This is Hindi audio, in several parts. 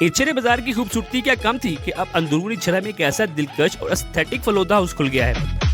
इचरे बाजार की खूबसूरती क्या कम थी कि अब अंदरूनी इचरा में एक ऐसा दिलकश और एस्थेटिक फलूदा हाउस खुल गया है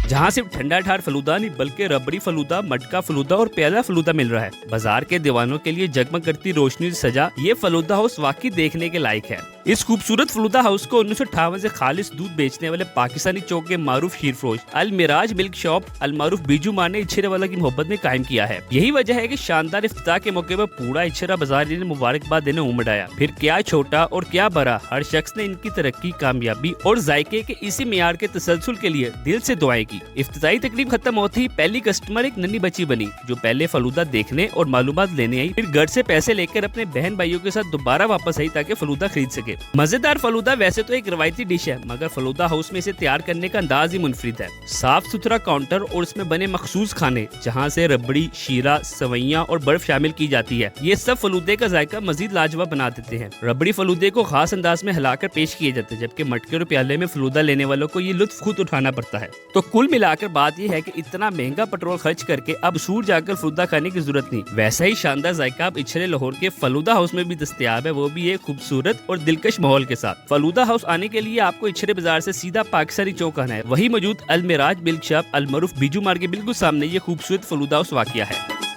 जहाँ सिर्फ ठंडा ठार फलूदा नहीं बल्कि रबड़ी फलूदा, मटका फलूदा और प्याला फलूदा मिल रहा है। बाजार के दीवानों के लिए जगमग करती रोशनी से सजा ये फलूदा हाउस वाकई देखने के लायक है। इस खूबसूरत फलूदा हाउस को 1958 से खालिस दूध बेचने वाले पाकिस्तानी चौक के मारूफ शीरफरोश अल मिराज मिल्क शॉप अल मारूफ बीजू मार ने इचरेवाला की मोहब्बत में कायम किया है। यही वजह है कि शानदार इफ्तिताह के मौके पर पूरा इचरा बाजार ने मुबारकबाद देने उमड़ आया। फिर क्या छोटा और क्या बड़ा, हर शख्स ने इनकी तरक्की, कामयाबी और जायके के इसी मियार के तसलसल के लिए दिल से दुआएं की। इफ्तिताई तकरीब खत्म होते ही पहली कस्टमर एक नन्ही बच्ची बनी जो पहले फलूदा देखने और मालूमात लेने आई, फिर घर से पैसे लेकर अपने बहन भाइयों के साथ दोबारा वापस आई ताकि फलूदा खरीद सके। मजेदार फलूदा वैसे तो एक रवायती डिश है, मगर फलूदा हाउस में इसे तैयार करने का अंदाज ही मुनफरिद है। साफ सुथरा काउंटर और इसमें बने मखसूस खाने जहाँ से रबड़ी, शीरा, सवैयां और बर्फ शामिल की जाती है, ये सब फलूदे का जायका मजीद लाजवाब बना देते हैं। रबड़ी फलूदे को खास अंदाज में हिलाकर पेश किए जाते हैं, जबकि मटके और प्याले में फलूदा लेने वालों को ये लुत्फ खुद उठाना पड़ता है। तो कुल मिलाकर बात यह है कि इतना महंगा पेट्रोल खर्च करके अब सूर जाकर फलूदा खाने की जरूरत नहीं। वैसा ही शानदार जायका अब इचरे लाहौर के फलूदा हाउस में भी दस्तयाब है, वो भी एक खूबसूरत और दिलकश माहौल के साथ। फलूदा हाउस आने के लिए आपको इचरे बाजार से सीधा पाकिस्तानी चौक आना है। वही मौजूद अल मिराज मिल्क शॉप अल मारूफ बीजू मार्ग के बिल्कुल सामने ये खूबसूरत फलूदा हाउस वाक़िया है।